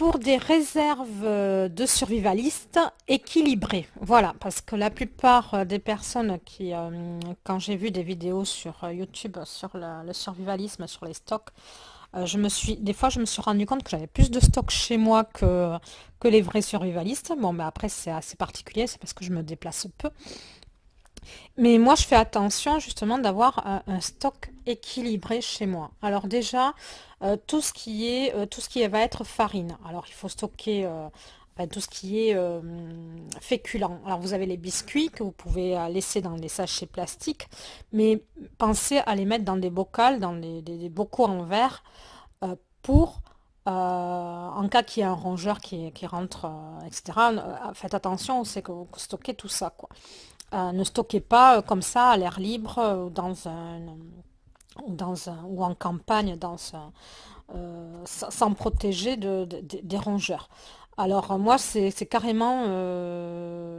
pour des réserves de survivalistes équilibrées. Voilà, parce que la plupart des personnes quand j'ai vu des vidéos sur YouTube sur le survivalisme, sur les stocks, des fois je me suis rendu compte que j'avais plus de stocks chez moi que les vrais survivalistes. Bon, mais après c'est assez particulier, c'est parce que je me déplace peu. Mais moi, je fais attention justement d'avoir un stock équilibré chez moi. Alors déjà, tout ce qui va être farine. Alors il faut stocker tout ce qui est féculent. Alors vous avez les biscuits que vous pouvez laisser dans des sachets plastiques, mais pensez à les mettre dans des bocaux, dans des bocaux en verre pour en cas qu'il y ait un rongeur qui rentre, etc. Faites attention, c'est que vous stockez tout ça, quoi. Ne stockez pas comme ça à l'air libre ou en campagne sans protéger des rongeurs. Alors moi c'est carrément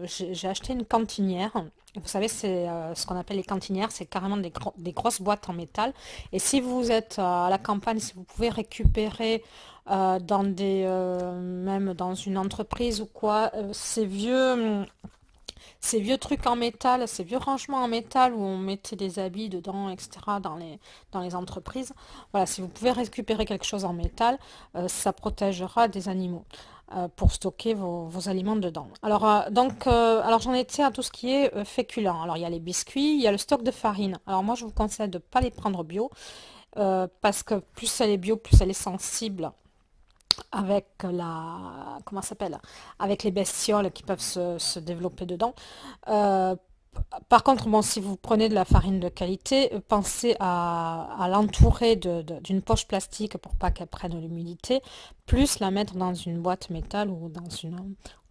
j'ai acheté une cantinière. Vous savez c'est ce qu'on appelle les cantinières, c'est carrément des grosses boîtes en métal. Et si vous êtes à la campagne, si vous pouvez récupérer même dans une entreprise ou quoi, ces vieux trucs en métal, ces vieux rangements en métal où on mettait des habits dedans, etc. dans les entreprises. Voilà, si vous pouvez récupérer quelque chose en métal, ça protégera des animaux pour stocker vos aliments dedans. Alors j'en étais à tout ce qui est féculent. Alors il y a les biscuits, il y a le stock de farine. Alors moi je vous conseille de ne pas les prendre bio parce que plus elle est bio, plus elle est sensible avec comment ça s'appelle, avec les bestioles qui peuvent se développer dedans. Euh, Par contre, bon, si vous prenez de la farine de qualité, pensez à l'entourer d'une poche plastique pour pas qu'elle prenne l'humidité, plus la mettre dans une boîte métal ou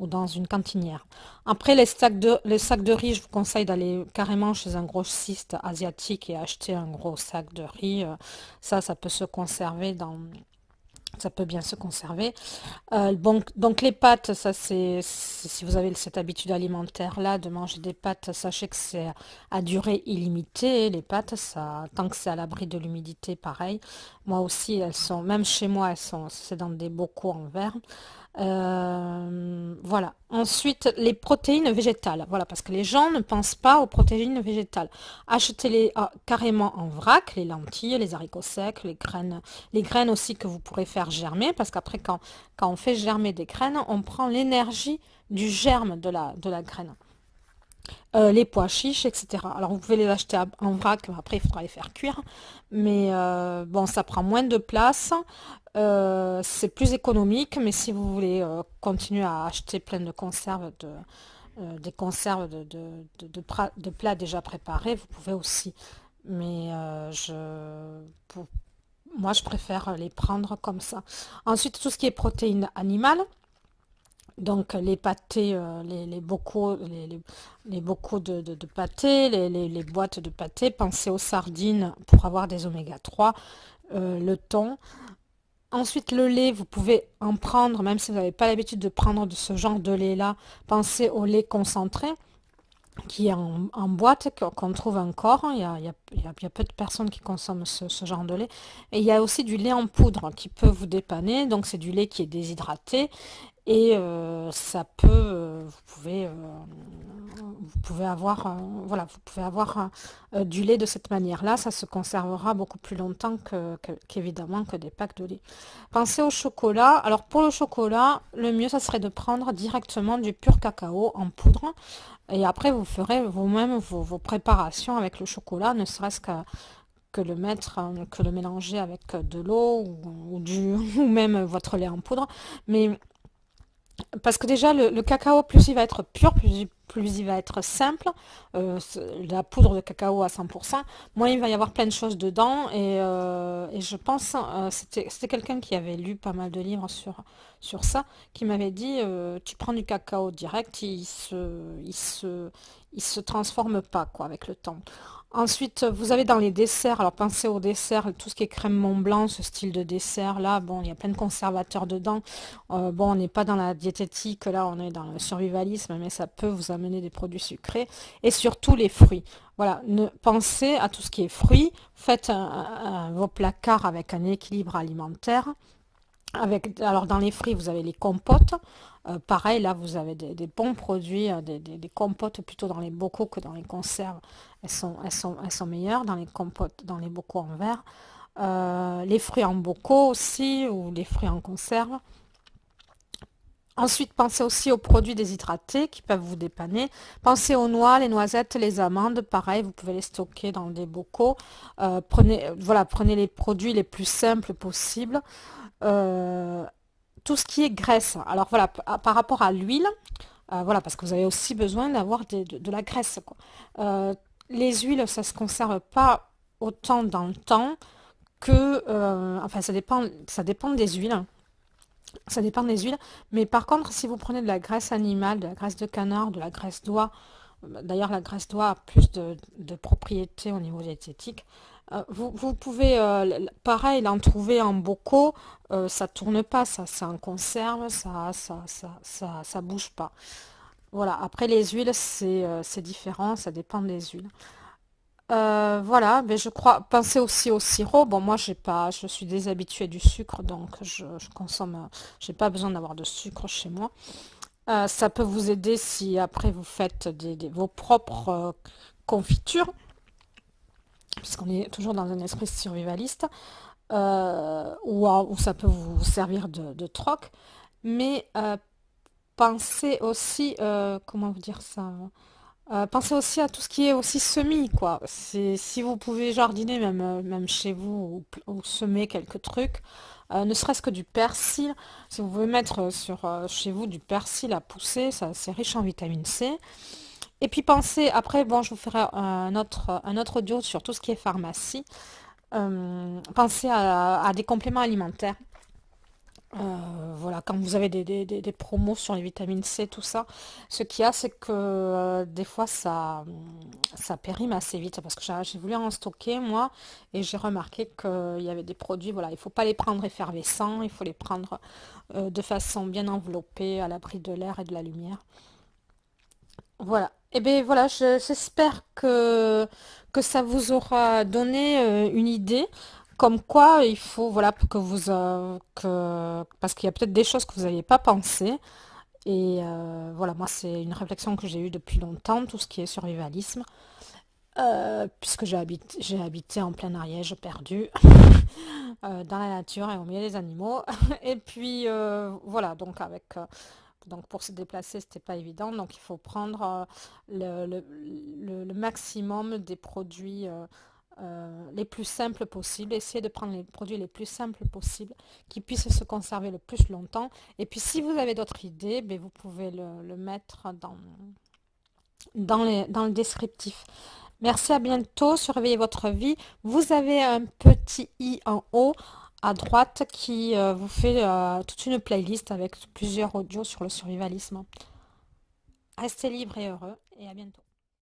dans une cantinière. Après, les sacs de riz, je vous conseille d'aller carrément chez un grossiste asiatique et acheter un gros sac de riz. Ça peut se conserver ça peut bien se conserver. Donc les pâtes, si vous avez cette habitude alimentaire-là de manger des pâtes, sachez que c'est à durée illimitée. Les pâtes, ça, tant que c'est à l'abri de l'humidité, pareil. Moi aussi, même chez moi, c'est dans des bocaux en verre. Voilà. Ensuite, les protéines végétales. Voilà, parce que les gens ne pensent pas aux protéines végétales. Achetez-les carrément en vrac, les lentilles, les haricots secs, les graines aussi que vous pourrez faire germer, parce qu'après, quand on fait germer des graines, on prend l'énergie du germe de la graine. Les pois chiches, etc. Alors vous pouvez les acheter en vrac, après il faudra les faire cuire, mais bon, ça prend moins de place, c'est plus économique, mais si vous voulez continuer à acheter plein de conserves, des conserves de plats déjà préparés, vous pouvez aussi. Mais moi, je préfère les prendre comme ça. Ensuite, tout ce qui est protéines animales. Donc les pâtés, les bocaux, les bocaux de pâté, les boîtes de pâté, pensez aux sardines pour avoir des oméga 3, le thon. Ensuite le lait, vous pouvez en prendre, même si vous n'avez pas l'habitude de prendre de ce genre de lait-là, pensez au lait concentré qui est en boîte, qu'on trouve encore. Il y a peu de personnes qui consomment ce genre de lait. Et il y a aussi du lait en poudre qui peut vous dépanner. Donc c'est du lait qui est déshydraté et vous pouvez avoir, voilà, vous pouvez avoir du lait de cette manière-là. Ça se conservera beaucoup plus longtemps qu'évidemment que des packs de lait. Pensez au chocolat. Alors pour le chocolat, le mieux, ça serait de prendre directement du pur cacao en poudre. Et après, vous ferez vous-même vos préparations avec le chocolat, ne serait-ce que le mélanger avec de l'eau ou même votre lait en poudre. Mais parce que déjà, le cacao, plus il va être pur, plus il va être simple, la poudre de cacao à 100%, moins il va y avoir plein de choses dedans. Et je pense, c'était quelqu'un qui avait lu pas mal de livres sur ça, qui m'avait dit, tu prends du cacao direct, il se transforme pas quoi, avec le temps. Ensuite, vous avez dans les desserts, alors pensez aux desserts, tout ce qui est crème Mont Blanc, ce style de dessert là, bon, il y a plein de conservateurs dedans. Bon, on n'est pas dans la diététique, là, on est dans le survivalisme, mais ça peut vous amener des produits sucrés. Et surtout les fruits. Voilà, pensez à tout ce qui est fruits, faites vos placards avec un équilibre alimentaire. Alors dans les fruits, vous avez les compotes. Pareil, là, vous avez des bons produits, des compotes plutôt dans les bocaux que dans les conserves. Elles sont meilleures dans les compotes, dans les bocaux en verre. Les fruits en bocaux aussi, ou les fruits en conserve. Ensuite, pensez aussi aux produits déshydratés qui peuvent vous dépanner. Pensez aux noix, les noisettes, les amandes. Pareil, vous pouvez les stocker dans des bocaux. Voilà, prenez les produits les plus simples possibles. Euh, tout ce qui est graisse. Alors voilà, par rapport à l'huile, voilà, parce que vous avez aussi besoin d'avoir de la graisse, quoi. Euh, les huiles, ça se conserve pas autant dans le temps que, enfin, ça dépend des huiles. Ça dépend des huiles. Mais par contre, si vous prenez de la graisse animale, de la graisse de canard, de la graisse d'oie, d'ailleurs la graisse d'oie a plus de propriétés au niveau diététique, vous pouvez, pareil, l'en trouver en bocaux, ça tourne pas, ça en conserve, ça bouge pas. Voilà, après les huiles, c'est différent, ça dépend des huiles. Voilà, mais je crois, pensez aussi au sirop. Bon, moi, j'ai pas, je suis déshabituée du sucre, donc je consomme, j'ai pas besoin d'avoir de sucre chez moi. Ça peut vous aider si après vous faites vos propres confitures, puisqu'on est toujours dans un esprit survivaliste, ou ça peut vous servir de troc. Mais pensez aussi, comment vous dire ça? Pensez aussi à tout ce qui est aussi semis, quoi. Si vous pouvez jardiner même chez vous ou semer quelques trucs, ne serait-ce que du persil. Si vous pouvez mettre chez vous du persil à pousser, ça c'est riche en vitamine C. Et puis pensez, après, bon, je vous ferai un autre audio sur tout ce qui est pharmacie. Pensez à des compléments alimentaires. Voilà, quand vous avez des promos sur les vitamines C, tout ça, ce qu'il y a, c'est que des fois, ça périme assez vite parce que j'ai voulu en stocker, moi, et j'ai remarqué qu'il y avait des produits, voilà, il faut pas les prendre effervescents, il faut les prendre de façon bien enveloppée, à l'abri de l'air et de la lumière. Voilà. Et bien voilà, j'espère que ça vous aura donné une idée, comme quoi il faut, voilà, que parce qu'il y a peut-être des choses que vous n'aviez pas pensé. Et voilà, moi c'est une réflexion que j'ai eue depuis longtemps, tout ce qui est survivalisme, puisque j'ai habité en plein Ariège perdu, dans la nature et au milieu des animaux. Et puis voilà, donc pour se déplacer, c'était pas évident. Donc il faut prendre le maximum des produits les plus simples possibles. Essayer de prendre les produits les plus simples possibles qui puissent se conserver le plus longtemps. Et puis si vous avez d'autres idées, ben, vous pouvez le mettre dans le descriptif. Merci, à bientôt. Surveillez votre vie. Vous avez un petit i en haut à droite qui vous fait toute une playlist avec plusieurs audios sur le survivalisme. Restez libres et heureux et à bientôt.